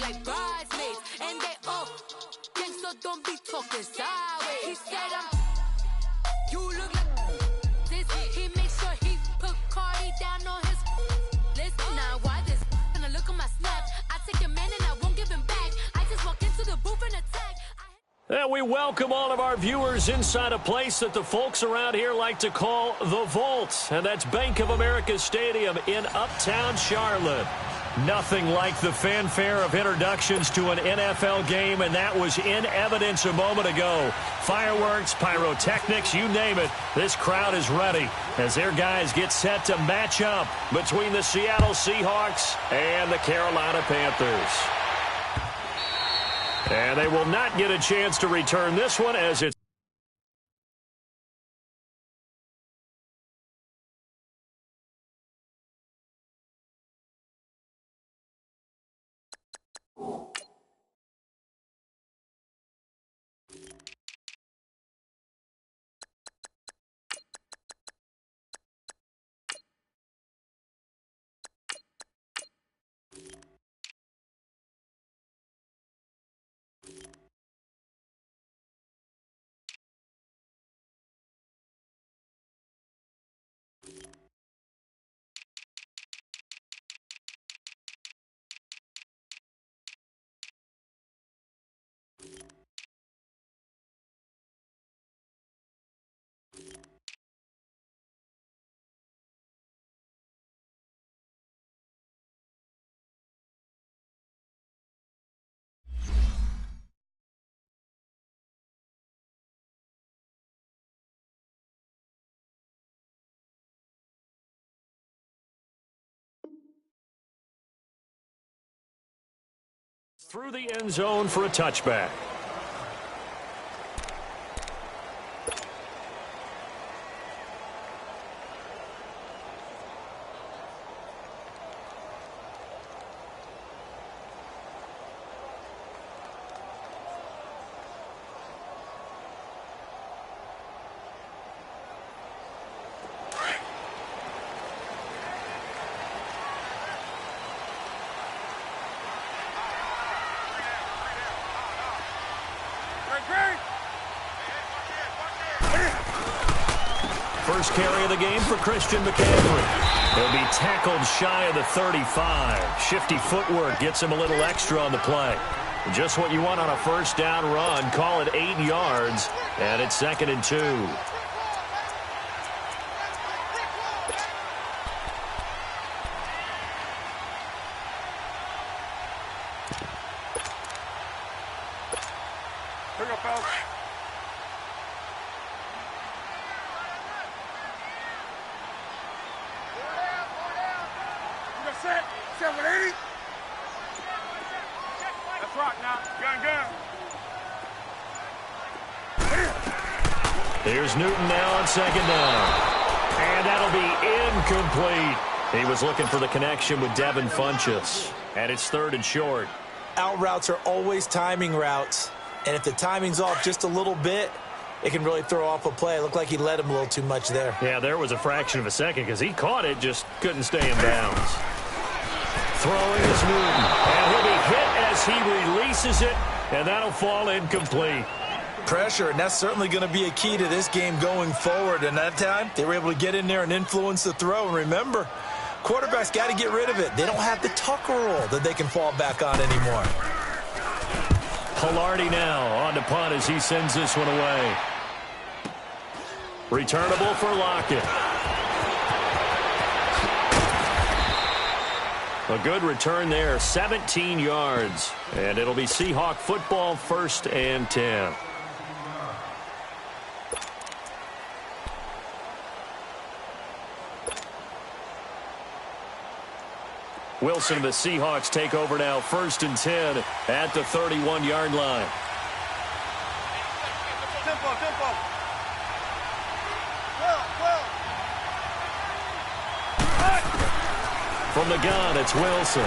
like bridesmaids. And they all think so, don't be talking sideways. He said you look like this. He makes sure he put Cardi down on his list. Now why this? Gonna look at my snap. I take a man and I won't give him back. I just walk into the booth and attack. And we welcome all of our viewers inside a place that the folks around here like to call the Vault. And that's Bank of America Stadium in Uptown Charlotte. Nothing like the fanfare of introductions to an NFL game, and that was in evidence a moment ago. Fireworks, pyrotechnics, you name it. This crowd is ready as their guys get set to match up between the Seattle Seahawks and the Carolina Panthers. And they will not get a chance to return this one as it's through the end zone for a touchback. First carry of the game for Christian McCaffrey. He'll be tackled shy of the 35. Shifty footwork gets him a little extra on the play. Just what you want on a first down run. Call it 8 yards, and it's 2nd and 2. Bring up, Alex. Set. 780. That's right now. Gun. Here's Newton now on 2nd down. And that'll be incomplete. He was looking for the connection with Devin Funchess. And it's 3rd and short. Out routes are always timing routes. And if the timing's off just a little bit, it can really throw off a play. It looked like he led him a little too much there. Yeah, there was a fraction of a second because he caught it, just couldn't stay in bounds. Throwing is Newton, and he'll be hit as he releases it, and that'll fall incomplete. Pressure, and that's certainly going to be a key to this game going forward. And that time, they were able to get in there and influence the throw. And remember, quarterbacks got to get rid of it. They don't have the Tucker rule that they can fall back on anymore. Pilardi now on to punt as he sends this one away. Returnable for Lockett. A good return there, 17 yards. And it'll be Seahawk football, 1st and 10. Wilson and the Seahawks take over now, 1st and 10 at the 31-yard line. Tempo. From the gun, it's Wilson.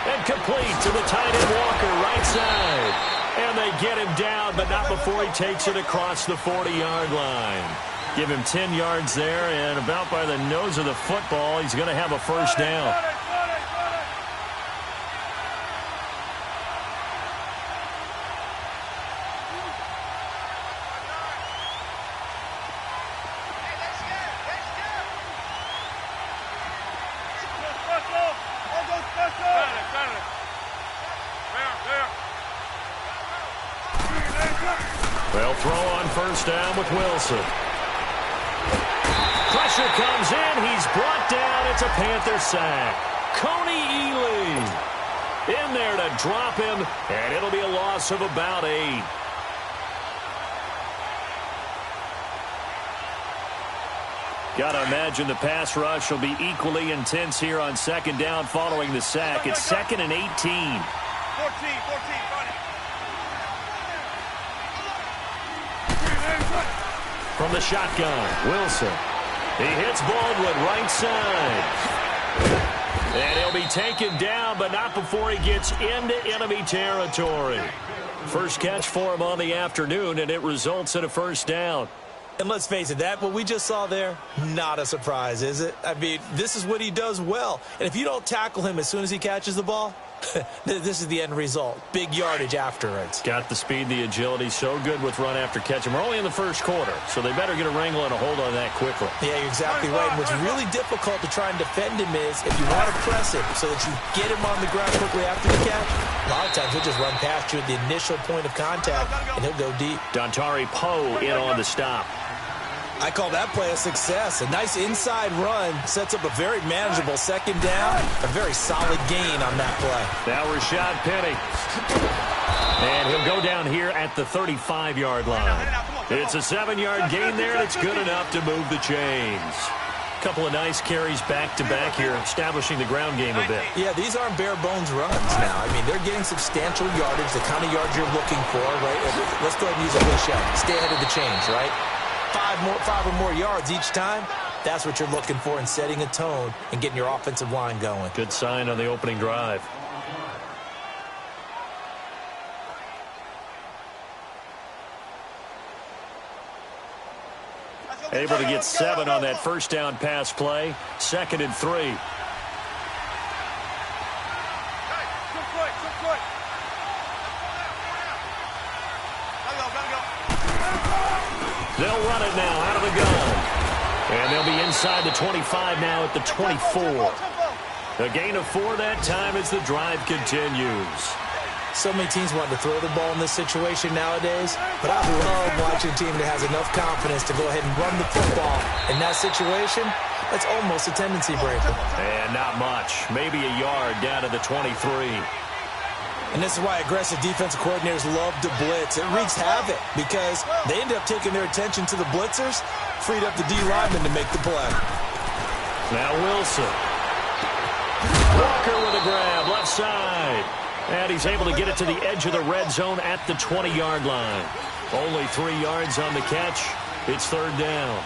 And complete to the tight end Walker, right side. And they get him down, but not before he takes it across the 40-yard line. Give him 10 yards there, and about by the nose of the football, he's going to have a first down. on first down with Wilson. Pressure comes in. He's brought down. It's a Panther sack. Coney Ely in there to drop him, and it'll be a loss of about 8. Got to imagine the pass rush will be equally intense here on second down following the sack. It's 2nd and 18. 14, run it. From the shotgun, Wilson. He hits Baldwin right side. And he'll be taken down, but not before he gets into enemy territory. First catch for him on the afternoon, and it results in a first down. And let's face it, what we just saw there, not a surprise, is it? I mean, this is what he does well. And if you don't tackle him as soon as he catches the ball, this is the end result. Big yardage afterwards. Got the speed, the agility, so good with run after catch. And we're only in the first quarter, so they better get a wrangle and a hold on that quickly. Yeah, you're exactly right. And what's really difficult to try and defend him is if you want to press him so that you get him on the ground quickly after the catch, a lot of times he'll just run past you at the initial point of contact, and he'll go deep. Dontari Poe in on the stop. I call that play a success. A nice inside run sets up a very manageable second down. A very solid gain on that play. Now Rashad Penny. And he'll go down here at the 35-yard line. It's a 7-yard gain there, and it's good enough to move the chains. Couple of nice carries back-to-back here, establishing the ground game a bit. Yeah, these aren't bare-bones runs now. I mean, they're getting substantial yardage, the kind of yards you're looking for, right? Let's go ahead and use a cliche. Stay ahead of the chains, right? 5 or more yards each time, that's what you're looking for in setting a tone and getting your offensive line going. Good sign on the opening drive. Able to get 7 on that first down pass play. 2nd and 3. They'll run it now out of the gun. And they'll be inside the 25 now at the 24. A gain of 4 that time as the drive continues. So many teams want to throw the ball in this situation nowadays, but I love watching a team that has enough confidence to go ahead and run the football. In that situation, that's almost a tendency breaker. And not much. Maybe a yard down to the 23. And this is why aggressive defensive coordinators love to blitz. It wreaks havoc because they end up taking their attention to the blitzers, freed up the D lineman to make the play. Now Wilson. Walker with a grab, left side. And he's able to get it to the edge of the red zone at the 20-yard line. Only 3 yards on the catch. It's 3rd down.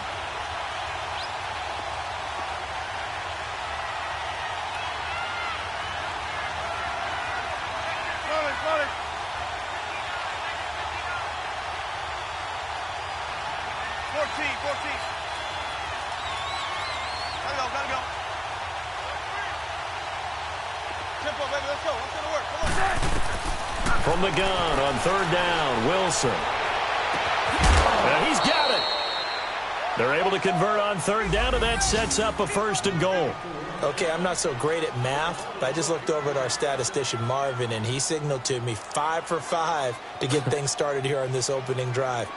From the gun on 3rd down, Wilson. And he's got it. They're able to convert on 3rd down, and that sets up a 1st and goal. Okay, I'm not so great at math, but I just looked over at our statistician, Marvin, and he signaled to me 5 for 5 to get things started here on this opening drive.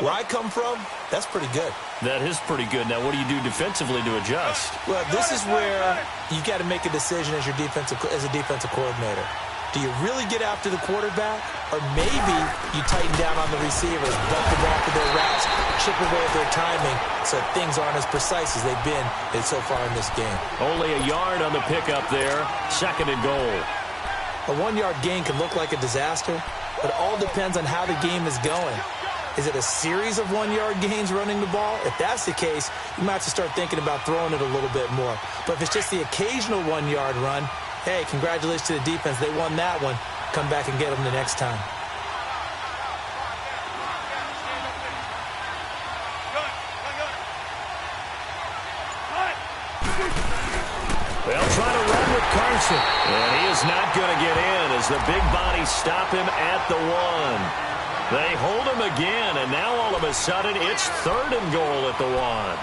Where I come from, that's pretty good. That is pretty good. Now, what do you do defensively to adjust? Well, this is where you've got to make a decision as a defensive coordinator. Do you really get after the quarterback? Or maybe you tighten down on the receivers, bump them off of their routes, chip away at their timing so things aren't as precise as they've been so far in this game. Only a yard on the pickup there. 2nd and goal. A 1-yard gain can look like a disaster, but it all depends on how the game is going. Is it a series of 1-yard gains running the ball? If that's the case, you might have to start thinking about throwing it a little bit more. But if it's just the occasional 1-yard run, hey, congratulations to the defense. They won that one. Come back and get them the next time. They'll try to run with Carson. And he is not going to get in as the big bodies stop him at the 1. They hold him again, and now all of a sudden it's 3rd and goal at the 1.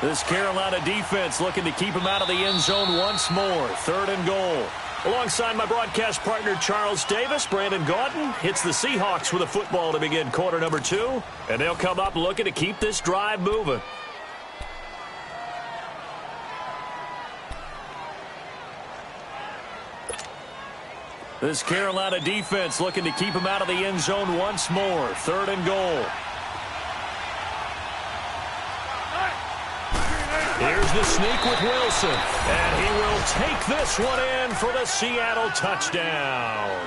This Carolina defense looking to keep him out of the end zone once more. 3rd and goal. Alongside my broadcast partner, Charles Davis, Brandon Gaudin hits the Seahawks with a football to begin quarter number 2. And they'll come up looking to keep this drive moving. This Carolina defense looking to keep him out of the end zone once more. 3rd and goal. Here's the sneak with Wilson. And he will take this one in for the Seattle touchdown.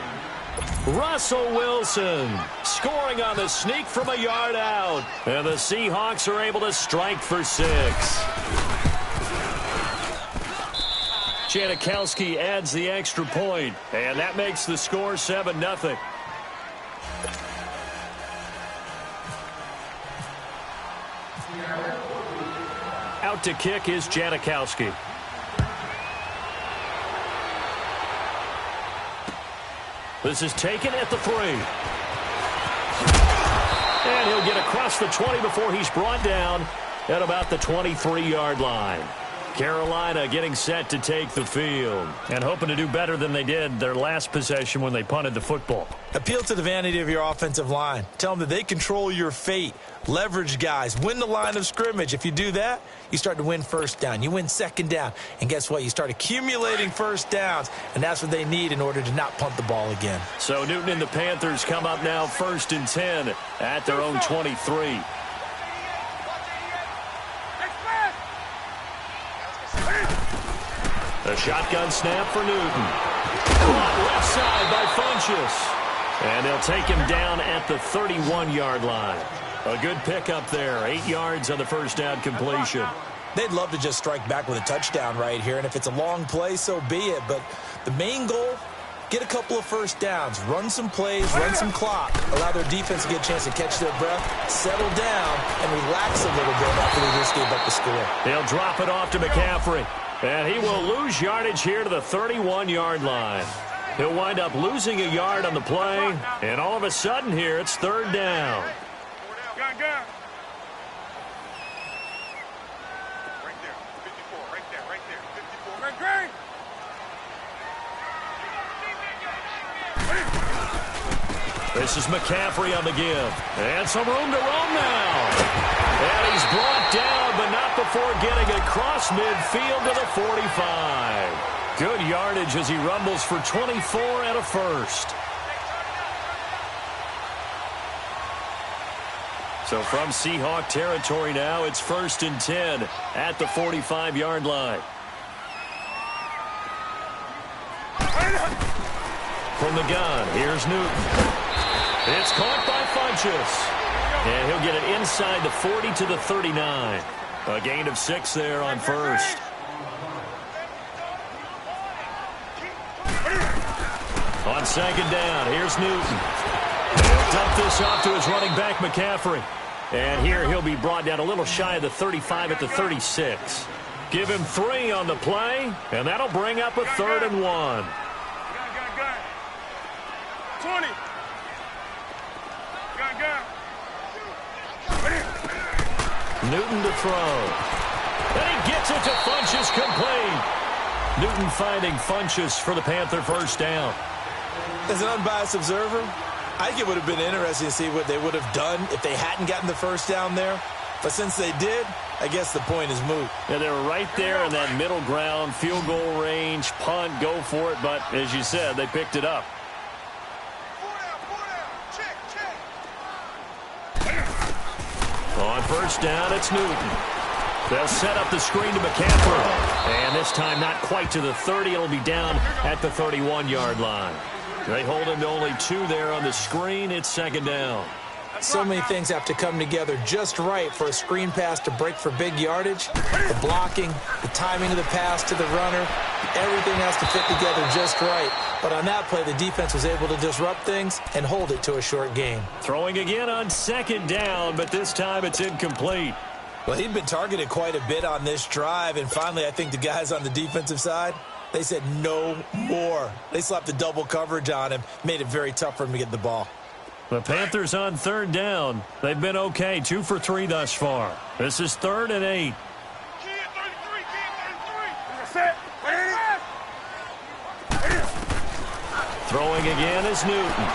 Russell Wilson scoring on the sneak from a yard out. And the Seahawks are able to strike for 6. Janikowski adds the extra point, and that makes the score 7-0. Out to kick is Janikowski. This is taken at the 3. And he'll get across the 20 before he's brought down at about the 23-yard line. Carolina getting set to take the field and hoping to do better than they did their last possession when they punted the football. Appeal to the vanity of your offensive line. Tell them that they control your fate. Leverage guys. Win the line of scrimmage. If you do that, you start to win first down. You win second down. And guess what? You start accumulating first downs. And that's what they need in order to not punt the ball again. So Newton and the Panthers come up now 1st and 10 at their own 23. A shotgun snap for Newton. Left side by Funchess. And they'll take him down at the 31-yard line. A good pickup there. 8 yards on the first down completion. They'd love to just strike back with a touchdown right here. And if it's a long play, so be it. But the main goal, get a couple of first downs. Run some plays, run some clock. Allow their defense to get a chance to catch their breath, settle down, and relax a little bit after they just gave up the score. They'll drop it off to McCaffrey. And he will lose yardage here to the 31-yard line. He'll wind up losing a yard on the play. And all of a sudden here, it's 3rd down. Gun. Right there. 54. Right there. 54. This is McCaffrey on the give. And some room to roam now. And he's brought down, but not before getting across midfield to the 45. Good yardage as he rumbles for 24 and a first. So from Seahawk territory now, it's 1st and 10 at the 45-yard line. From the gun, here's Newton. It's caught by Funchess. And he'll get it inside the 40 to the 39. A gain of 6 there on first. On 2nd down, here's Newton. He'll dump this off to his running back, McCaffrey. And here he'll be brought down a little shy of the 35 at the 36. Give him 3 on the play, and that'll bring up a 3rd and 1. 20. Newton to throw. And he gets it to Funchess complete. Newton finding Funchess for the Panther first down. As an unbiased observer, I think it would have been interesting to see what they would have done if they hadn't gotten the first down there. But since they did, I guess the point is moot. Yeah, they were right there in that middle ground, field goal range, punt, go for it. But as you said, they picked it up. On first down, it's Newton. They'll set up the screen to McCaffrey. And this time not quite to the 30. It'll be down at the 31-yard line. They hold him to only 2 there on the screen. It's 2nd down. So many things have to come together just right for a screen pass to break for big yardage. The blocking, the timing of the pass to the runner, everything has to fit together just right. But on that play, the defense was able to disrupt things and hold it to a short game. Throwing again on 2nd down, but this time it's incomplete. Well, he'd been targeted quite a bit on this drive, and finally I think the guys on the defensive side, they said no more. They slapped the double coverage on him, made it very tough for him to get the ball. The Panthers on 3rd down. They've been okay, 2 for 3 thus far. This is 3rd and 8. again is Newton.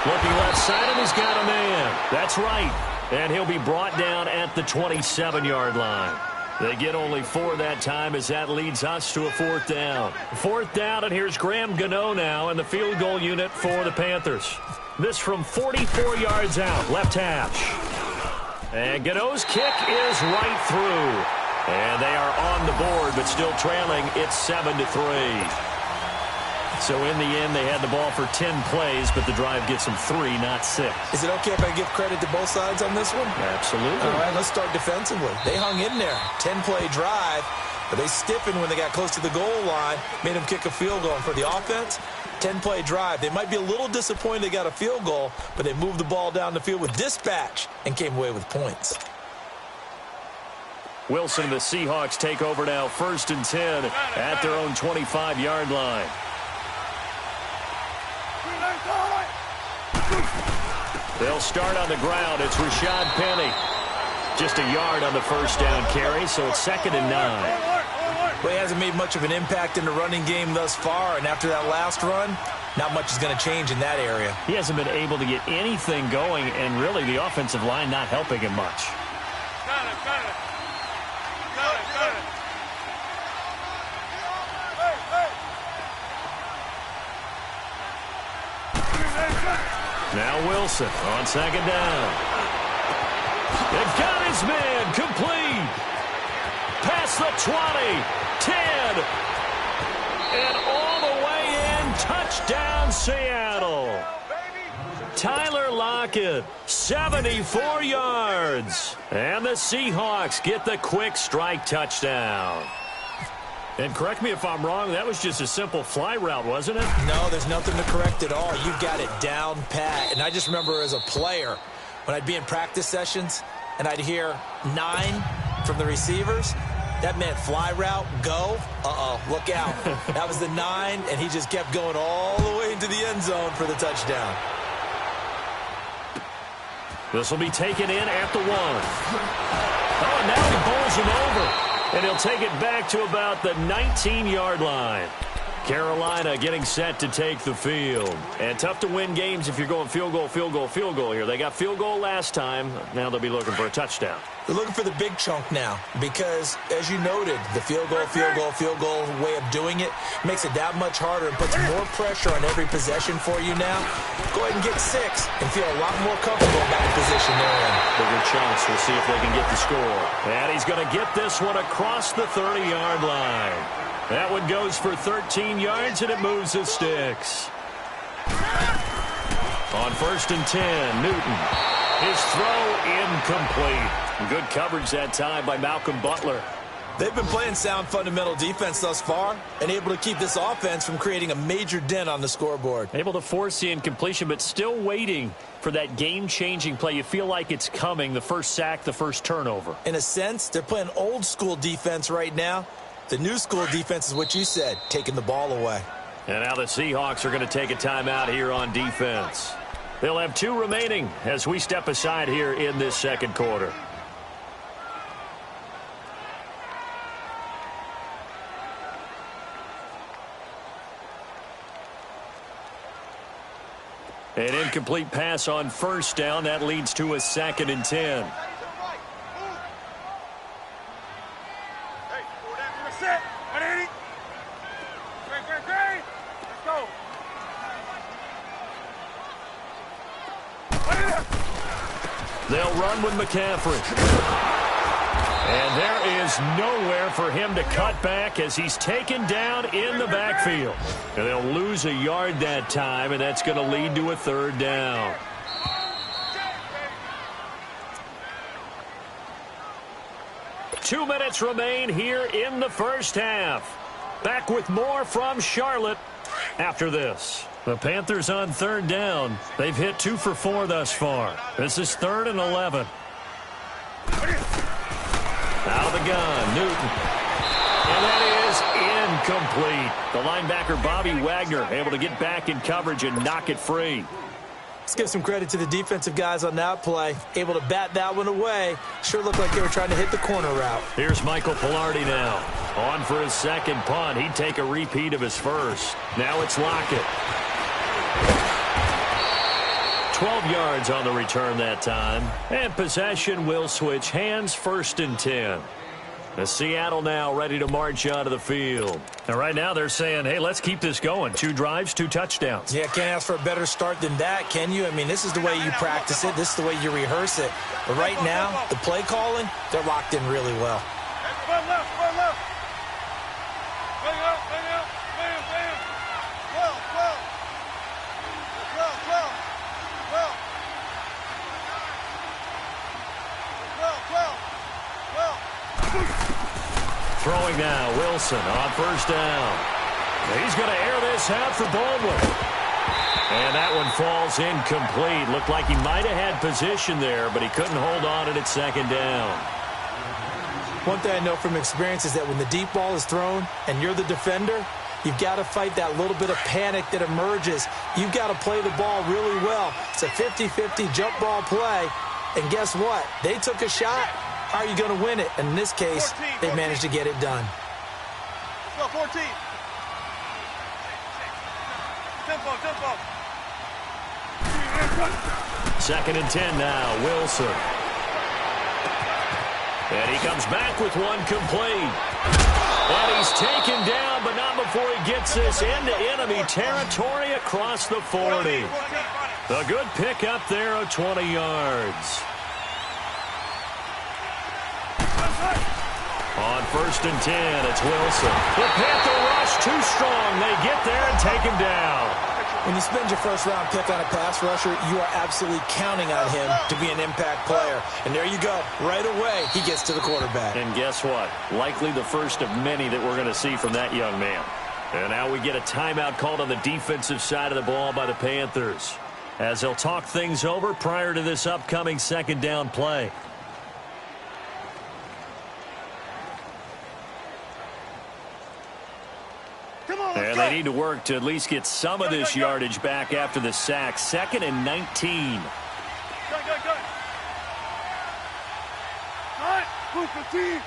Looking left side, and he's got a man. That's right. And he'll be brought down at the 27-yard line. They get only 4 that time as that leads us to a 4th down. 4th down, and here's Graham Gano now in the field goal unit for the Panthers. This from 44 yards out, left hash. And Gano's kick is right through. And they are on the board, but still trailing. It's 7-3. So in the end, they had the ball for 10 plays, but the drive gets them 3, not 6. Is it okay if I give credit to both sides on this one? Absolutely. All right, let's start defensively. They hung in there. 10-play drive, but they stiffened when they got close to the goal line, made them kick a field goal. And for the offense, 10-play drive. They might be a little disappointed they got a field goal, but they moved the ball down the field with dispatch and came away with points. Wilson and the Seahawks take over now, 1st and 10 at their own 25-yard line. They'll start on the ground. It's Rashad Penny. Just a yard on the 1st down carry, so it's 2nd and 9. Well, he hasn't made much of an impact in the running game thus far, and after that last run, not much is going to change in that area. He hasn't been able to get anything going, and really the offensive line not helping him much. Now Wilson on 2nd down. They've got his man complete. Past the 20, 10, and all the way in. Touchdown, Seattle. Tyler Lockett, 74 yards. And the Seahawks get the quick strike touchdown. And correct me if I'm wrong, that was just a simple fly route, wasn't it? No, there's nothing to correct at all. You've got it down pat. And I just remember as a player, when I'd be in practice sessions and I'd hear 9 from the receivers, that meant fly route, go, look out. That was the 9, and he just kept going all the way into the end zone for the touchdown. This will be taken in at the 1. Oh, and now he bowls him over. And he'll take it back to about the 19-yard line. Carolina getting set to take the field. And tough to win games if you're going field goal, field goal, field goal here. They got field goal last time. Now they'll be looking for a touchdown. They're looking for the big chunk now because, as you noted, the field goal way of doing it makes it that much harder and puts more pressure on every possession for you now. Go ahead and get 6 and feel a lot more comfortable about the position they're in. Bigger chunks. We'll see if they can get the score. And he's going to get this one across the 30-yard line. That one goes for 13 yards, and it moves the sticks. On 1st and 10, Newton. His throw incomplete. Good coverage that time by Malcolm Butler. They've been playing sound fundamental defense thus far and able to keep this offense from creating a major dent on the scoreboard. Able to force the incompletion, but still waiting for that game-changing play. You feel like it's coming, the first sack, the first turnover. In a sense, they're playing old-school defense right now. The new school defense is what you said, taking the ball away. And now the Seahawks are going to take a timeout here on defense. They'll have 2 remaining as we step aside here in this 2nd quarter. An incomplete pass on 1st down. That leads to a 2nd and 10. They'll run with McCaffrey. And there is nowhere for him to cut back as he's taken down in the backfield. And they'll lose a yard that time, and that's going to lead to a 3rd down. Two minutes remain here in the first half. Back with more from Charlotte after this. The Panthers on 3rd down. They've hit 2 for 4 thus far. This is 3rd and 11. Out of the gun, Newton. And that is incomplete. The linebacker, Bobby Wagner, able to get back in coverage and knock it free. Let's give some credit to the defensive guys on that play. Able to bat that one away. Sure looked like they were trying to hit the corner route. Here's Michael Pilardi now. On for his 2nd punt. He'd take a repeat of his first. Now it's Lockett. 12 yards on the return that time. And possession will switch hands, 1st and 10. The Seattle now ready to march onto the field. And right now they're saying, hey, let's keep this going. 2 drives, 2 touchdowns. Yeah, can't ask for a better start than that, can you? I mean, this is the way you practice it. This is the way you rehearse it. But right now, the play calling, they're locked in really well. Run left, run left. Bang out, bam, bam. 12. 12. Throwing now, Wilson on 1st down. He's going to air this out for Baldwin. And that one falls incomplete. Looked like he might have had position there, but he couldn't hold on it at 2nd down. One thing I know from experience is that when the deep ball is thrown and you're the defender, you've got to fight that little bit of panic that emerges. You've got to play the ball really well. It's a 50-50 jump ball play. And guess what? They took a shot. How are you going to win it? And in this case, 14. they managed to get it done. Let's go, 14. Tempo. 2nd and 10 now, Wilson. And he comes back with one complete. And he's taken down, but not before he gets this into enemy territory across the 40. A good pickup there of 20 yards. On 1st and 10, it's Wilson. The Panther rush too strong. They get there and take him down. When you spend your 1st-round pick on a pass rusher, you are absolutely counting on him to be an impact player. And there you go. Right away, he gets to the quarterback. And guess what? Likely the first of many that we're going to see from that young man. And now we get a timeout called on the defensive side of the ball by the Panthers, as they'll talk things over prior to this upcoming 2nd down play. And they need to work to at least get some of this yardage back after the sack. 2nd and 19. Go. 14.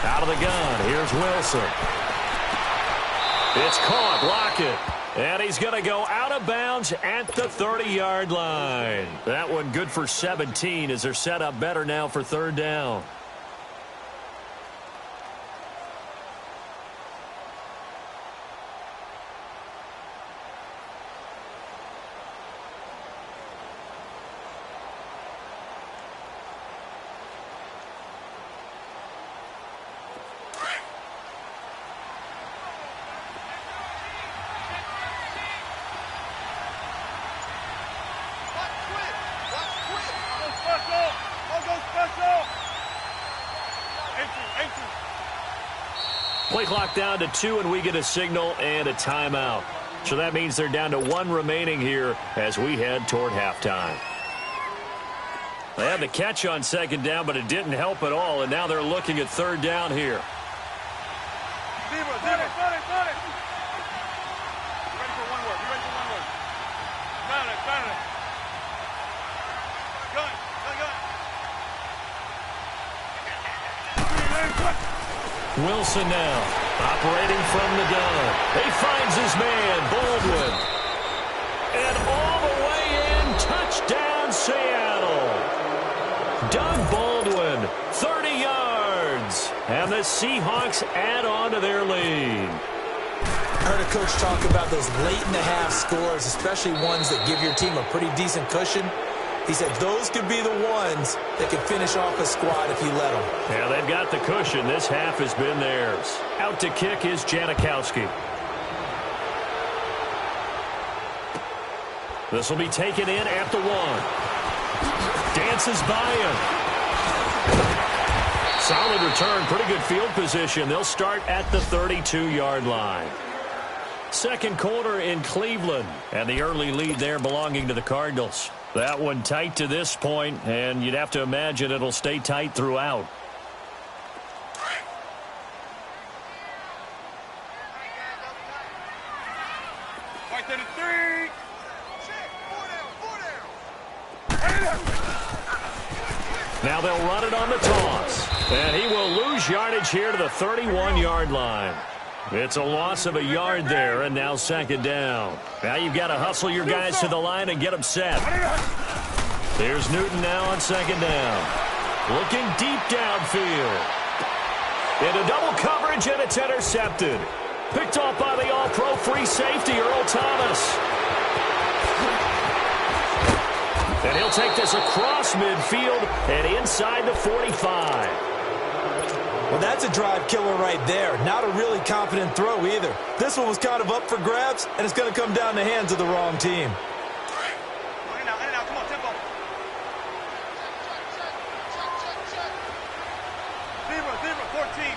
Out of the gun, here's Wilson. It's caught, Lockett. And he's going to go out of bounds at the 30-yard line. That one good for 17 as they're set up better now for 3rd down. Play clock down to 2, and we get a signal and a timeout. So that means they're down to 1 remaining here as we head toward halftime. They had the catch on 2nd down, but it didn't help at all, and now they're looking at 3rd down here. Got it. Ready for one word. Got it. Wilson now, operating from the gun. He finds his man, Baldwin. And all the way in, touchdown, Seattle. Doug Baldwin, 30 yards. And the Seahawks add on to their lead. I heard a coach talk about those late-in-the-half scores, especially ones that give your team a pretty decent cushion. He said those could be the ones that could finish off a squad if you let them. Yeah, they've got the cushion. This half has been theirs. Out to kick is Janikowski. This will be taken in at the 1. Dances by him. Solid return, pretty good field position. They'll start at the 32-yard line. 2nd quarter in Cleveland, and the early lead there belonging to the Cardinals. That one tight to this point, and you'd have to imagine it'll stay tight throughout. Right there to 3. Now they'll run it on the toss. And he will lose yardage here to the 31-yard line. It's a loss of a yard there, and now second down. Now you've got to hustle your guys to the line and get them set. Here's Newton now on second down. Looking deep downfield. Into double coverage, and it's intercepted. Picked off by the all-pro free safety, Earl Thomas. And he'll take this across midfield and inside the 45. Well, that's a drive killer right there. Not a really confident throw either. This one was kind of up for grabs, and it's going to come down the hands of the wrong team. In and out, come on, tempo. Zebra, 14.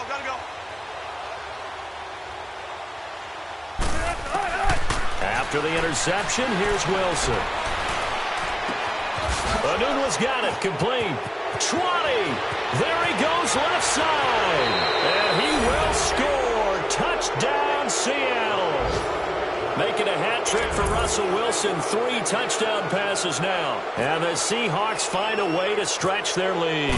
Gotta go. After the interception, here's Wilson. Anunwa's got it, complete. 20. There he goes, left side. And he will score. Touchdown, Seattle. Making a hat trick for Russell Wilson. 3 touchdown passes now. And the Seahawks find a way to stretch their lead.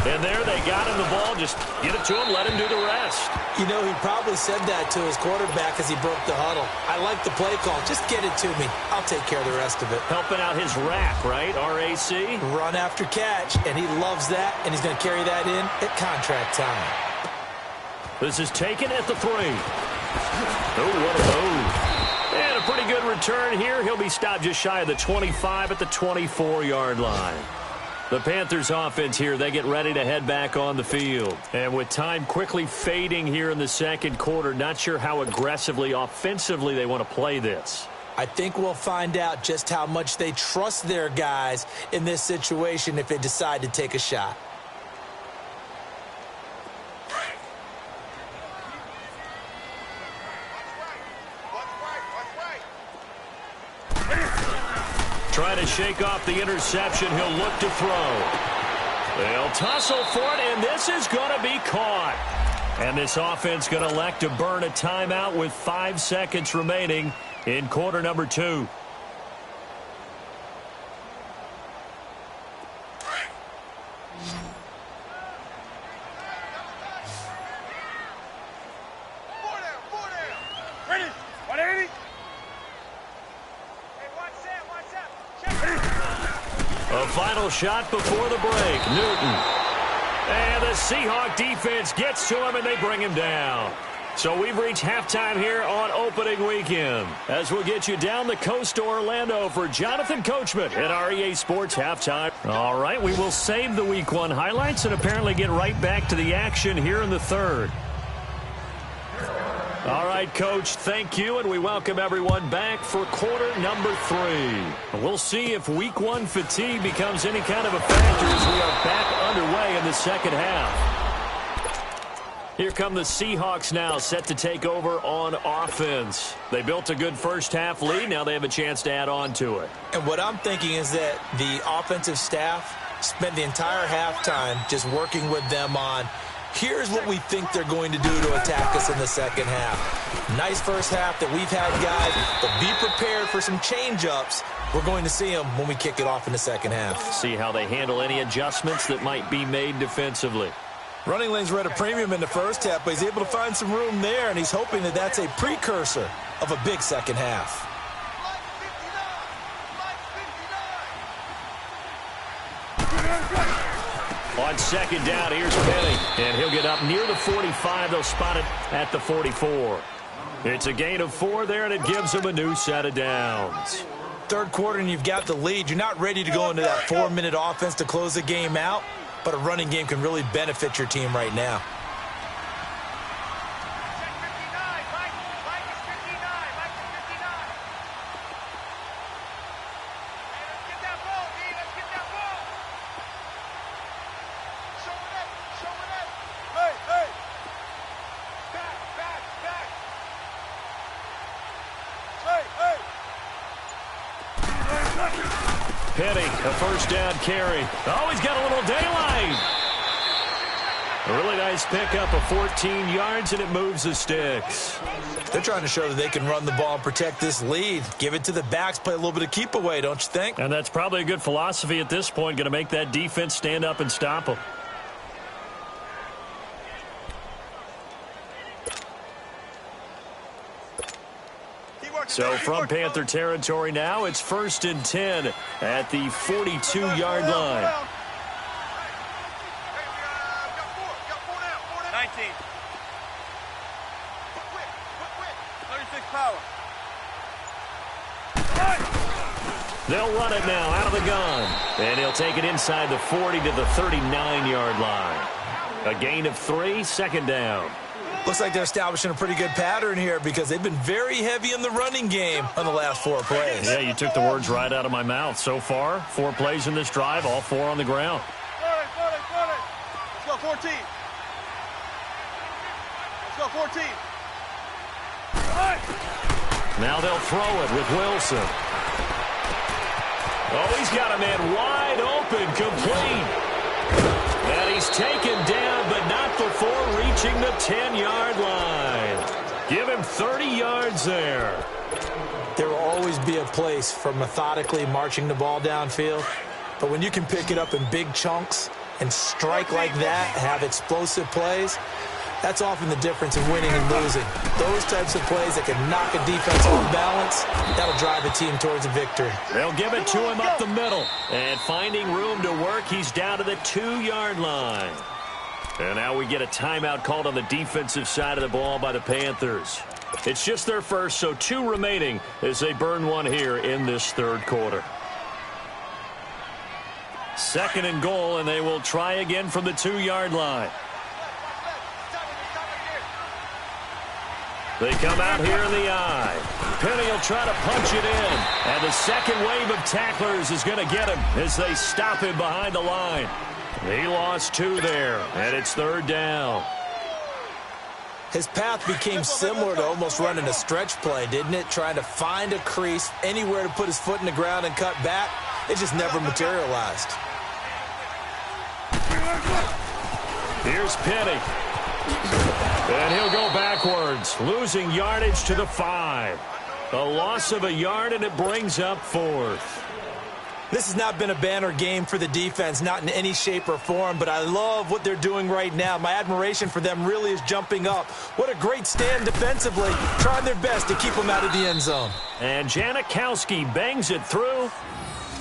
And there they got him the ball. Just get it to him, let him do the rest. You know, he probably said that to his quarterback as he broke the huddle. I like the play call. Just get it to me. I'll take care of the rest of it. Helping out his rack, right? RAC? Run after catch, and he loves that, and he's going to carry that in at contract time. This is taken at the 3. Oh, what a move. And a pretty good return here. He'll be stopped just shy of the 25 at the 24-yard line. The Panthers offense here, they get ready to head back on the field. And with time quickly fading here in the second quarter, not sure how aggressively, offensively they want to play this. I think we'll find out just how much they trust their guys in this situation if they decide to take a shot. Trying to shake off the interception. He'll look to throw. They'll tussle for it, and this is going to be caught. And this offense going to elect to burn a timeout with 5 seconds remaining in quarter number 2. Final shot before the break. Newton. And the Seahawk defense gets to him, and they bring him down. So we've reached halftime here on opening weekend. As we'll get you down the coast to Orlando for Jonathan Coachman at REA Sports Halftime. All right, we will save the Week 1 highlights and apparently get right back to the action here in the third. All right, Coach, thank you, and we welcome everyone back for quarter number 3. We'll see if Week 1 fatigue becomes any kind of a factor as we are back underway in the second half. Here come the Seahawks now, set to take over on offense. They built a good first-half lead. Now they have a chance to add on to it. And what I'm thinking is that the offensive staff spent the entire halftime just working with them on here's what we think they're going to do to attack us in the second half. Nice first half that we've had, guys, but be prepared for some change-ups. We're going to see them when we kick it off in the second half. See how they handle any adjustments that might be made defensively. Running lanes were at a premium in the first half, but he's able to find some room there, and he's hoping that that's a precursor of a big second half. On second down, here's Penny, and he'll get up near the 45. They'll spot it at the 44. It's a gain of 4 there, and it gives them a new set of downs. Third quarter, and you've got the lead. You're not ready to go into that 4-minute offense to close the game out, but a running game can really benefit your team right now. Penny, a first down carry. Oh, he's got a little daylight. A really nice pickup of 14 yards, and it moves the sticks. They're trying to show that they can run the ball and protect this lead. Give it to the backs, play a little bit of keep away, don't you think? And that's probably a good philosophy at this point, going to make that defense stand up and stop them. So from Panther territory now, it's 1st and 10 at the 42-yard line. 19. 36 power. They'll run it now out of the gun. And he'll take it inside the 40 to the 39-yard line. A gain of 3, 2nd down. Looks like they're establishing a pretty good pattern here because they've been very heavy in the running game on the last 4 plays. Yeah, you took the words right out of my mouth. So far, 4 plays in this drive, all 4 on the ground. 40. Let's go 14. Let's go 14. Now they'll throw it with Wilson. Oh, he's got a man wide open, complete. And he's taken down, but not before reaching the 10-yard line. Give him 30 yards there. There will always be a place for methodically marching the ball downfield. But when you can pick it up in big chunks and strike like that, have explosive plays, that's often the difference in winning and losing. Those types of plays that can knock a defense off balance, that'll drive a team towards a victory. They'll give it to him up the middle. And finding room to work, he's down to the 2-yard line. And now we get a timeout called on the defensive side of the ball by the Panthers. It's just their first, so 2 remaining as they burn one here in this 3rd quarter. 2nd and goal, and they will try again from the 2-yard line. They come out here in the eye. Penny will try to punch it in. And the second wave of tacklers is going to get him as they stop him behind the line. He lost 2 there, and it's 3rd down. His path became similar to almost running a stretch play, didn't it? Trying to find a crease, anywhere to put his foot in the ground and cut back. It just never materialized. Here's Penny. And he'll go backwards, losing yardage to the 5. A loss of a yard, and it brings up 4th. This has not been a banner game for the defense, not in any shape or form, but I love what they're doing right now. My admiration for them really is jumping up. What a great stand defensively, trying their best to keep them out of the end zone. And Janikowski bangs it through,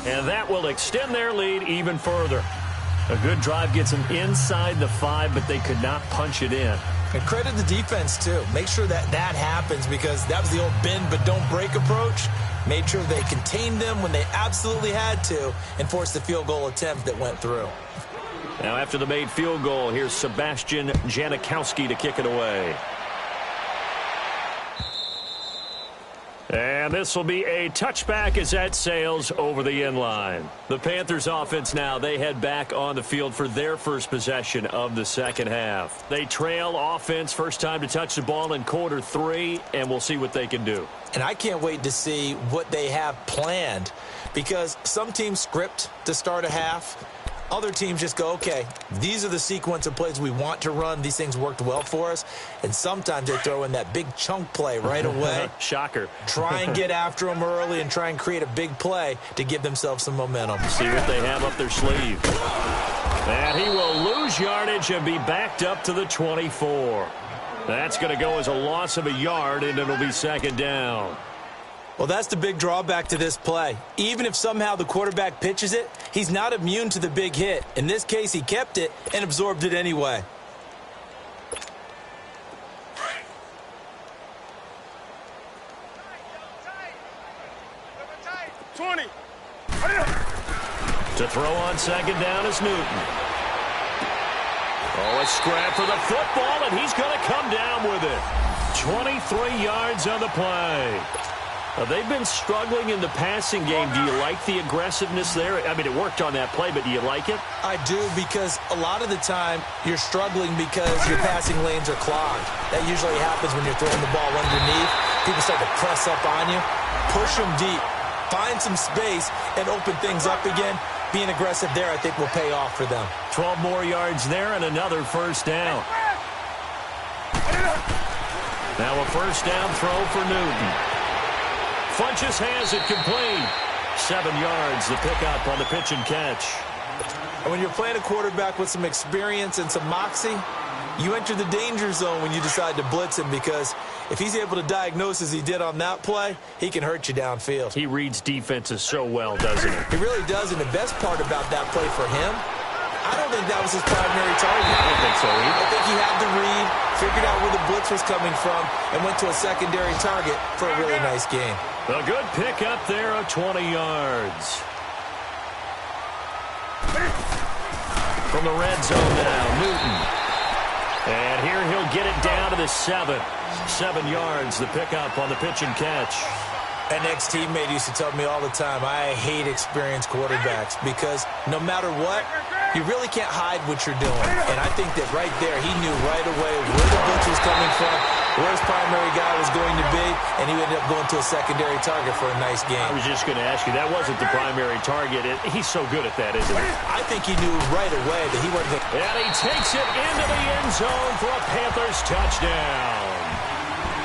and that will extend their lead even further. A good drive gets them inside the 5, but they could not punch it in. And credit the defense, too. Make sure that happens because that was the old bend but don't break approach. Made sure they contained them when they absolutely had to and forced the field goal attempt that went through. Now after the made field goal, here's Sebastian Janikowski to kick it away. And this will be a touchback as that sails over the end line. The Panthers offense now, they head back on the field for their first possession of the 2nd half. They trail offense, first time to touch the ball in quarter 3, and we'll see what they can do. And I can't wait to see what they have planned because some teams script to start a half. Other teams just go, okay, these are the sequence of plays we want to run. These things worked well for us. And sometimes they throw in that big chunk play right away. Shocker. Try and get after them early and try and create a big play to give themselves some momentum. See what they have up their sleeve. And he will lose yardage and be backed up to the 24. That's going to go as a loss of a yard, and it'll be 2nd down. Well, that's the big drawback to this play. Even if somehow the quarterback pitches it, he's not immune to the big hit. In this case, he kept it and absorbed it anyway. To throw on 2nd down is Newton. Oh, a scrap for the football, and he's going to come down with it. 23 yards on the play. They've been struggling in the passing game. Do you like the aggressiveness there? I mean, it worked on that play, but do you like it? I do, because a lot of the time you're struggling because your passing lanes are clogged. That usually happens when you're throwing the ball underneath. People start to press up on you. Push them deep. Find some space and open things up again, being aggressive there, I think, will pay off for them. 12 more yards there and another first down. Now a first down throw for Newton. Funches has it complete. 7 yards, the pickup on the pitch and catch. And when you're playing a quarterback with some experience and some moxie, you enter the danger zone when you decide to blitz him, because if he's able to diagnose as he did on that play, he can hurt you downfield. He reads defenses so well, doesn't he? He really does, and the best part about that play for him, I don't think that was his primary target. I don't think so either. I think he had the read, figured out where the blitz was coming from, and went to a secondary target for a really nice gain. A good pickup there of 20 yards. From the red zone now, Newton. And here he'll get it down to the 7. 7 yards, the pickup on the pitch and catch. An ex-teammate used to tell me all the time, I hate experienced quarterbacks, because no matter what, you really can't hide what you're doing. And I think that right there, he knew right away where the blitz was coming from, where his primary guy was going to be, and he ended up going to a secondary target for a nice game. I was just going to ask you, that wasn't the primary target. He's so good at that, isn't he? I think he knew right away that he wasn't. And he takes it into the end zone for a Panthers touchdown.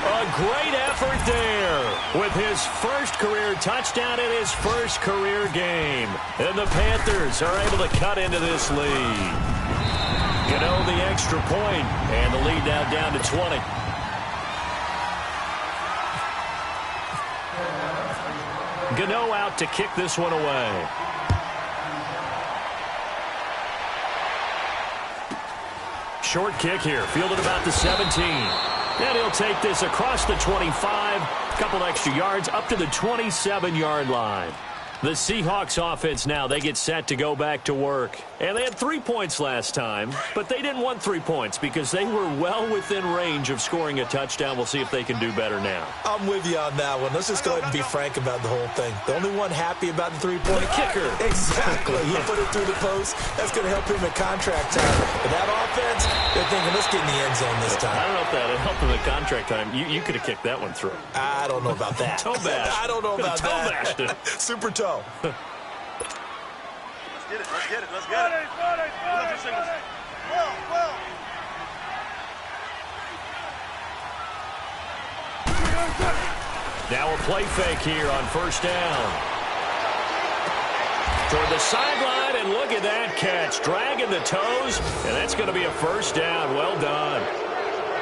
A great effort there with his first career touchdown in his first career game. And the Panthers are able to cut into this lead. Gano the extra point, and the lead now down to 20. Gano out to kick this one away. Short kick here, fielded about the 17. And he'll take this across the 25, couple extra yards, up to the 27-yard line. The Seahawks offense now, they get set to go back to work. And they had 3 points last time, but they didn't want 3 points because they were well within range of scoring a touchdown. We'll see if they can do better now. I'm with you on that one. Let's just go ahead and be frank about the whole thing. The only one happy about the 3-point kicker. Exactly. He put it through the post. That's going to help him at contract time. But that offense, they're thinking, let's get in the end zone this time. I don't know if that helped him at contract time. You could have kicked that one through. I don't know about that. Toe bash. I don't know about that. Toe Super toe. Let's get it. Let's get it. Let's get it. Well. Now a play fake here on first down. Toward the sideline, and look at that catch. Dragging the toes, and that's going to be a first down. Well done.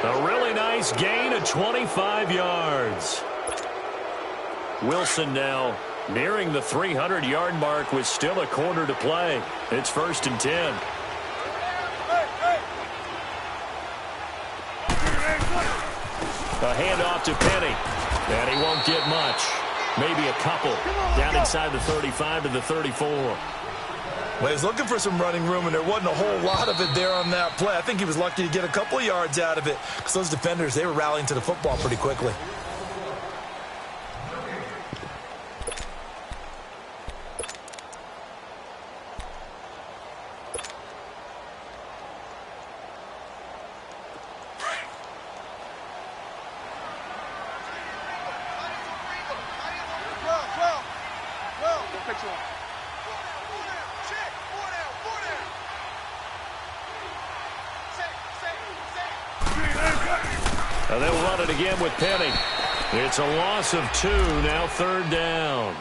A really nice gain of 25 yards. Wilson now nearing the 300-yard mark with still a quarter to play. It's 1st and 10. A handoff to Penny, and he won't get much. Maybe a couple. Down inside the 35 to the 34. Well, he was looking for some running room, and there wasn't a whole lot of it there on that play. I think he was lucky to get a couple of yards out of it, because those defenders, they were rallying to the football pretty quickly. And they'll run it again with Penny. It's a loss of 2, now 3rd down.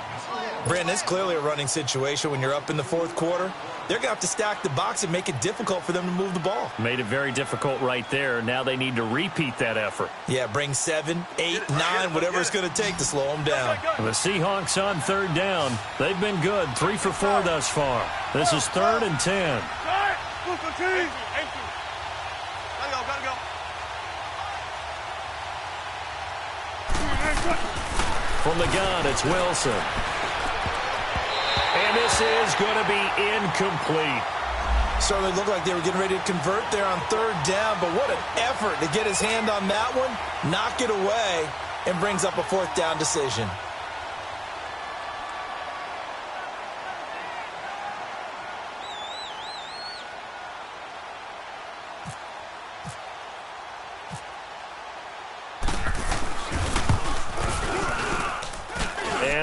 Brandon, it's clearly a running situation when you're up in the 4th quarter. They're going to have to stack the box and make it difficult for them to move the ball. Made it very difficult right there. Now they need to repeat that effort. Yeah, bring 7, 8, 9, whatever it's going to take to slow them down. The Seahawks on 3rd down. They've been good, 3 for 4 thus far. This is 3rd and 10. From the gun, it's Wilson. And this is going to be incomplete. Certainly looked like they were getting ready to convert there on 3rd down, but what an effort to get his hand on that one, knock it away, and brings up a 4th down decision.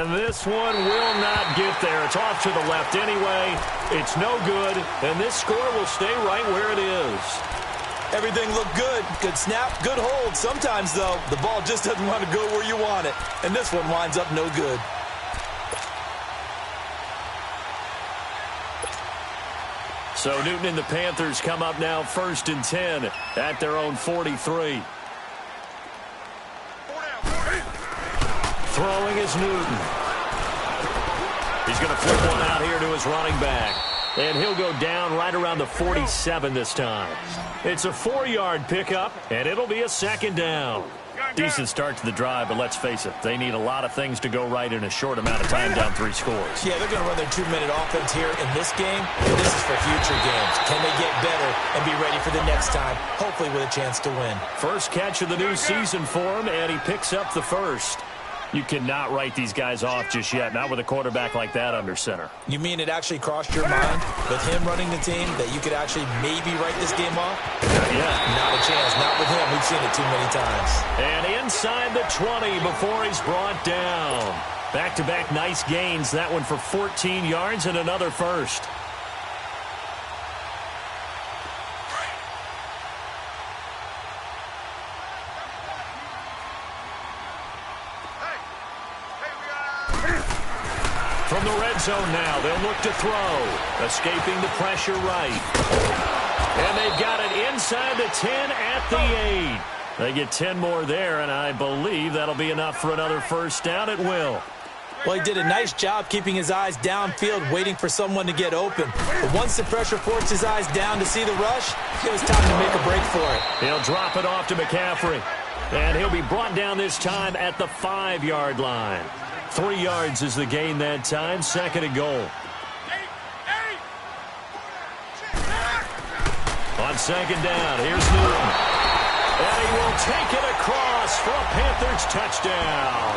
And this one will not get there. It's off to the left anyway. It's no good, and this score will stay right where it is. Everything looked good. Good snap, good hold. Sometimes, though, the ball just doesn't want to go where you want it. And this one winds up no good. So Newton and the Panthers come up now 1st and 10 at their own 43. Throwing is Newton. He's going to flip one out here to his running back. And he'll go down right around the 47 this time. It's a 4-yard pickup, and it'll be a 2nd down. Decent start to the drive, but let's face it, they need a lot of things to go right in a short amount of time, down 3 scores. Yeah, they're going to run their 2-minute offense here in this game, and this is for future games. Can they get better and be ready for the next time, hopefully with a chance to win? First catch of the new season for him, and he picks up the first. You cannot write these guys off just yet, not with a quarterback like that under center. You mean it actually crossed your mind with him running the team that you could actually maybe write this game off? Not yet. Not a chance. Not with him. We've seen it too many times. And inside the 20 before he's brought down. Back-to-back nice gains. That one for 14 yards and another first. From the red zone now, they'll look to throw. Escaping the pressure right. And they've got it inside the 10 at the 8. They get 10 more there, and I believe that'll be enough for another first down at will. Well, he did a nice job keeping his eyes downfield, waiting for someone to get open. But once the pressure forced his eyes down to see the rush, it was time to make a break for it. He'll drop it off to McCaffrey. And he'll be brought down this time at the 5-yard line. 3 yards is the gain that time, 2nd and goal. On 2nd down, here's Newton. And he will take it across for a Panthers touchdown.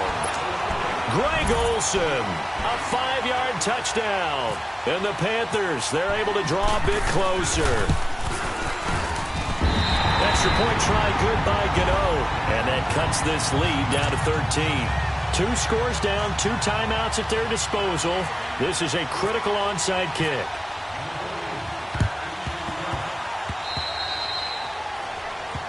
Greg Olsen, a 5-yard touchdown. And the Panthers, they're able to draw a bit closer. Extra point try good by Gano. And that cuts this lead down to 13. 2 scores down, 2 timeouts at their disposal. This is a critical onside kick.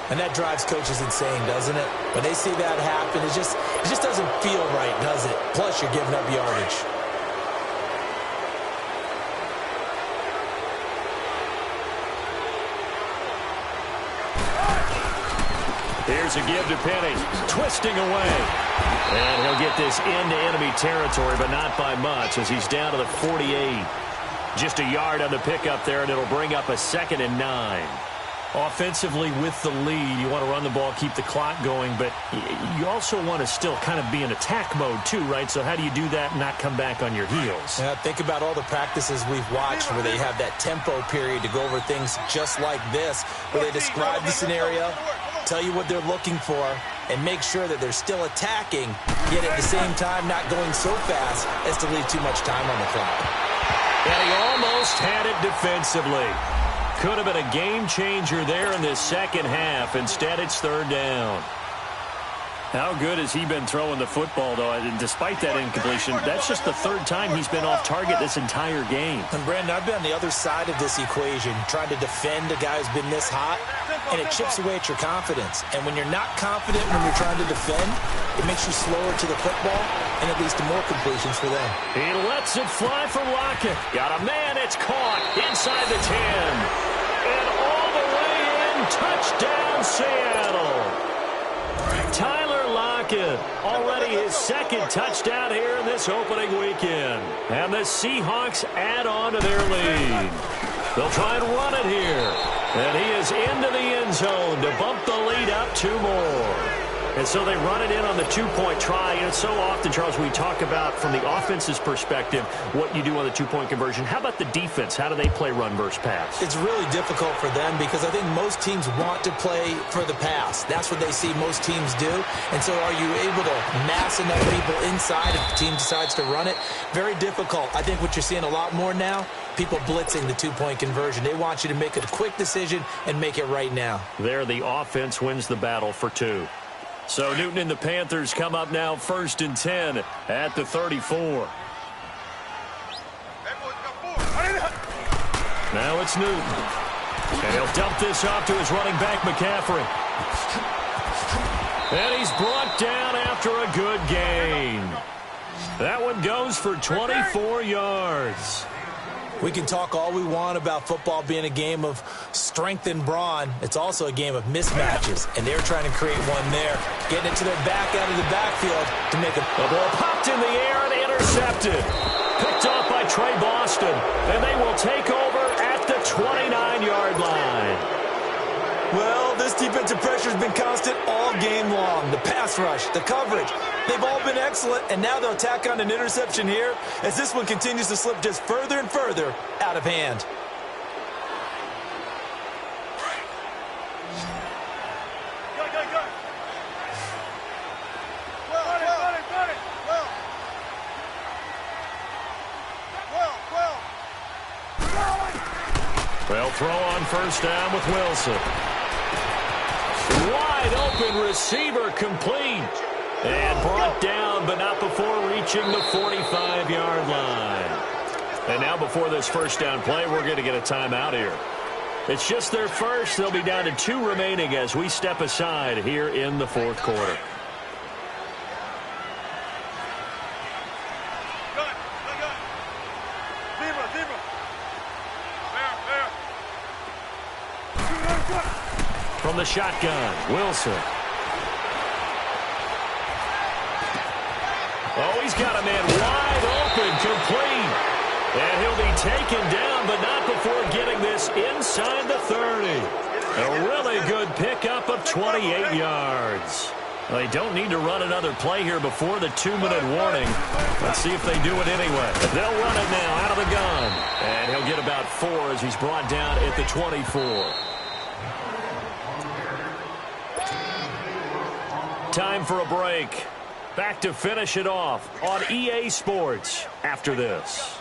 And that drives coaches insane, doesn't it? When they see that happen, it just doesn't feel right, does it? Plus, you're giving up yardage. Here's a give to Penny, twisting away. And he'll get this into enemy territory, but not by much as he's down to the 48. Just a yard on the pickup there, and it'll bring up a 2nd and 9. Offensively with the lead, you want to run the ball, keep the clock going, but you also want to still kind of be in attack mode too, right? So how do you do that and not come back on your heels? Yeah, think about all the practices we've watched where they have that tempo period to go over things just like this, where they describe the scenario, tell you what they're looking for, and make sure that they're still attacking, yet at the same time not going so fast as to leave too much time on the clock. And he almost had it defensively. Could have been a game changer there in this second half. Instead, it's 3rd down. How good has he been throwing the football, though? Despite that incompletion, that's just the 3rd time he's been off target this entire game. And, Brandon, I've been on the other side of this equation, trying to defend a guy who's been this hot, and it chips away at your confidence. And when you're not confident when you're trying to defend, it makes you slower to the football, and it leads to more completions for them. He lets it fly for Lockett. Got a man, it's caught inside the 10. And all the way in, touchdown Seattle. Tyler Lockett, already his 2nd touchdown here in this opening weekend. And the Seahawks add on to their lead. They'll try and run it here. And he is into the end zone to bump the lead up 2 more. And so they run it in on the 2-point try. You know, so often, Charles, we talk about from the offense's perspective what you do on the 2-point conversion. How about the defense? How do they play run versus pass? It's really difficult for them because I think most teams want to play for the pass. That's what they see most teams do. And so are you able to mass enough people inside if the team decides to run it? Very difficult. I think what you're seeing a lot more now, people blitzing the 2-point conversion. They want you to make a quick decision and make it right now. There, the offense wins the battle for 2. So Newton and the Panthers come up now 1st and 10 at the 34. Now it's Newton. And he'll dump this off to his running back, McCaffrey. And he's brought down after a good gain. That one goes for 24 yards. We can talk all we want about football being a game of strength and brawn. It's also a game of mismatches, and they're trying to create one there. Getting it to their back out of the backfield to make a... The ball popped in the air and intercepted. Picked off by Trey Boston, and they will take over at the 29-yard line. Well, this defensive pressure has been constant all game long. The pass rush, the coverage, they've all been excellent, and now they'll tack on an interception here as this one continues to slip just further and further out of hand. They'll throw on 1st down with Wilson. Wide open receiver complete. And brought down, but not before reaching the 45-yard line. And now before this 1st down play, we're going to get a timeout here. It's just their first. They'll be down to 2 remaining as we step aside here in the 4th quarter. From the shotgun, Wilson. Oh, he's got a man wide open, complete. And he'll be taken down, but not before getting this inside the 30. A really good pickup of 28 yards. They don't need to run another play here before the 2-minute warning. Let's see if they do it anyway. They'll run it now out of the gun. And he'll get about 4 as he's brought down at the 24. Time for a break. Back to finish it off on EA Sports after this.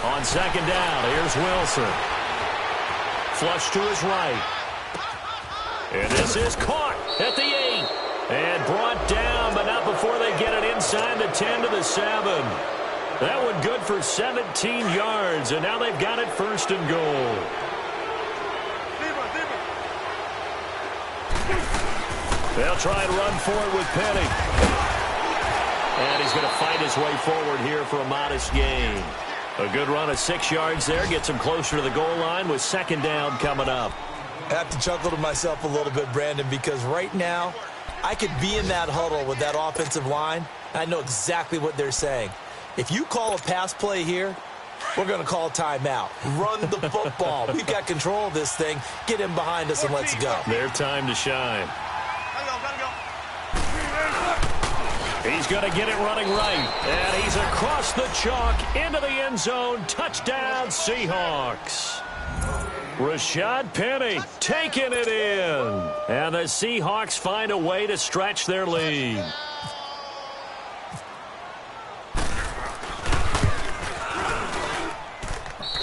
On 2nd down, here's Wilson. Flush to his right. And this is caught at the 8. And brought down, but not before they get it inside the 10 to the 7. That one good for 17 yards, and now they've got it 1st and goal. They'll try and run for it with Penny. And he's going to fight his way forward here for a modest gain. A good run of 6 yards there, gets him closer to the goal line with 2nd down coming up. I have to chuckle to myself a little bit, Brandon, because right now I could be in that huddle with that offensive line. I know exactly what they're saying. If you call a pass play here, we're going to call a timeout. Run the football. We've got control of this thing. Get him behind us and let's go. Their time to shine. He's going to get it running right. And he's across the chalk into the end zone. Touchdown, Seahawks. Rashad Penny taking it in. And the Seahawks find a way to stretch their lead.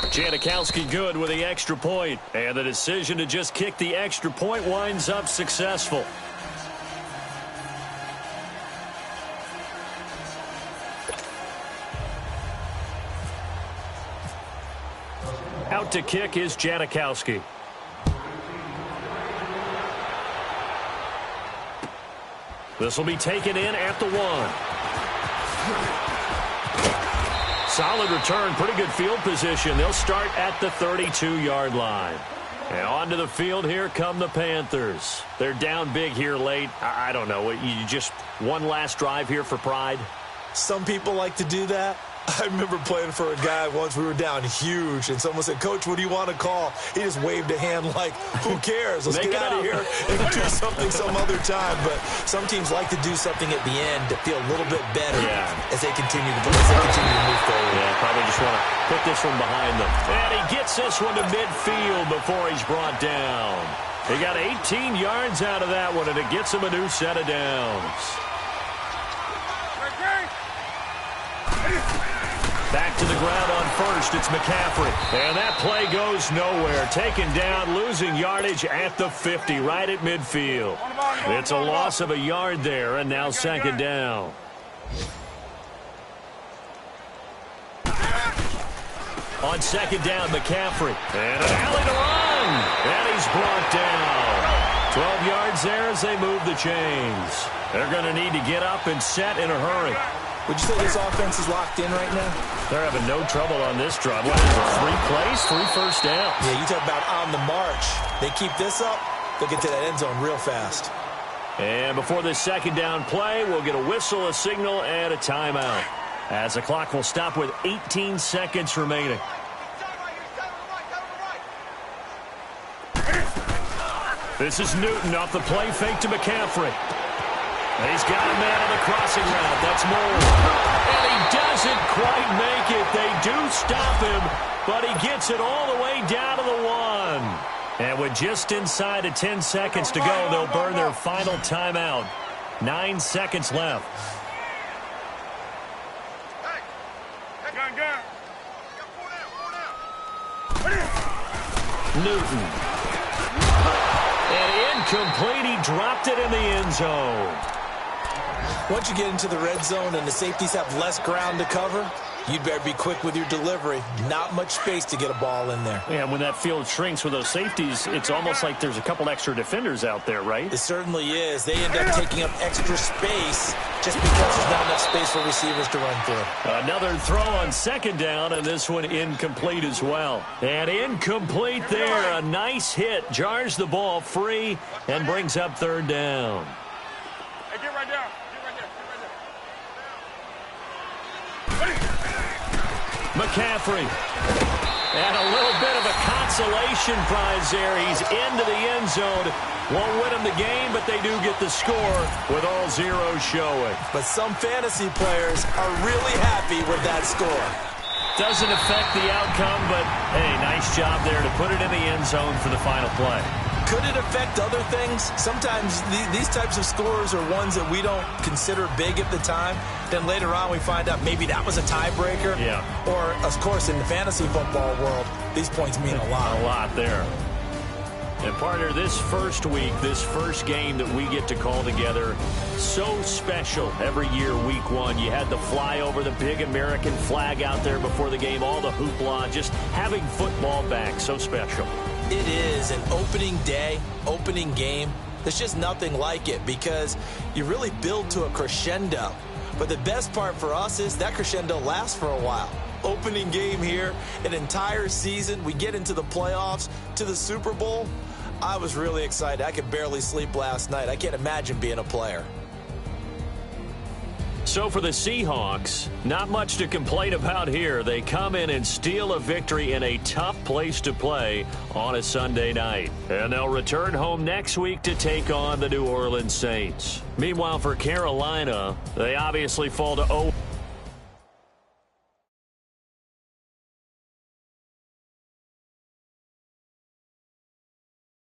Janikowski good with the extra point. And the decision to just kick the extra point winds up successful. Out to kick is Janikowski. This will be taken in at the 1. Solid return, pretty good field position. They'll start at the 32-yard line. And onto the field, here come the Panthers. They're down big here late. I don't know, you just one last drive here for pride? Some people like to do that. I remember playing for a guy once. We were down huge, and someone said, "Coach, what do you want to call?" He just waved a hand like, who cares? Let's get out of here and do something some other time. But some teams like to do something at the end to feel a little bit better as they continue to move forward. Yeah, probably just want to put this one behind them. And he gets this one to midfield before he's brought down. He got 18 yards out of that one, and it gets him a new set of downs. Back to the ground on first. It's McCaffrey. And that play goes nowhere. Taken down, losing yardage at the 50, right at midfield. It's a loss of a yard there, and now second down. On second down, McCaffrey. And an alley to run. And he's brought down. 12 yards there as they move the chains. They're going to need to get up and set in a hurry. Would you say this offense is locked in right now? They're having no trouble on this drive. What is it, 3 plays, 3 first downs? Yeah, you talk about on the march. They keep this up, they'll get to that end zone real fast. And before this second down play, we'll get a whistle, a signal, and a timeout. As the clock will stop with 18 seconds remaining. This is Newton off the play fake to McCaffrey. He's got a man on the crossing route. That's Moore. And he doesn't quite make it. They do stop him, but he gets it all the way down to the 1. And with just inside of 10 seconds to go, they'll burn their final timeout. 9 seconds left. Newton. And incomplete. He dropped it in the end zone. Once you get into the red zone and the safeties have less ground to cover, you'd better be quick with your delivery. Not much space to get a ball in there. Yeah, when that field shrinks with those safeties, it's almost like there's a couple extra defenders out there, right? It certainly is. They end up taking up extra space just because there's not enough space for receivers to run through. Another throw on second down, and this one incomplete as well. And incomplete there. A nice hit. Jars the ball free and brings up third down. Hey, get right down. McCaffrey. And a little bit of a consolation prize there. He's into the end zone. Won't win them the game, but they do get the score with all zeros showing. But some fantasy players are really happy with that score. Doesn't affect the outcome, but, hey, nice job there to put it in the end zone for the final play. Could it affect other things? Sometimes these types of scores are ones that we don't consider big at the time. Then later on we find out maybe that was a tiebreaker. Yeah. Or, of course, in the fantasy football world, these points mean a lot. A lot there. And, partner, this first week, this first game that we get to call together, so special every year, week 1. You had the flyover, the big American flag out there before the game, all the hoopla, just having football back, so special. It is an opening day, opening game. There's just nothing like it because you really build to a crescendo. But the best part for us is that crescendo lasts for a while. Opening game here, an entire season. We get into the playoffs, to the Super Bowl. I was really excited. I could barely sleep last night. I can't imagine being a player. So for the Seahawks, not much to complain about here. They come in and steal a victory in a tough place to play on a Sunday night. And they'll return home next week to take on the New Orleans Saints. Meanwhile, for Carolina, they obviously fall to 0.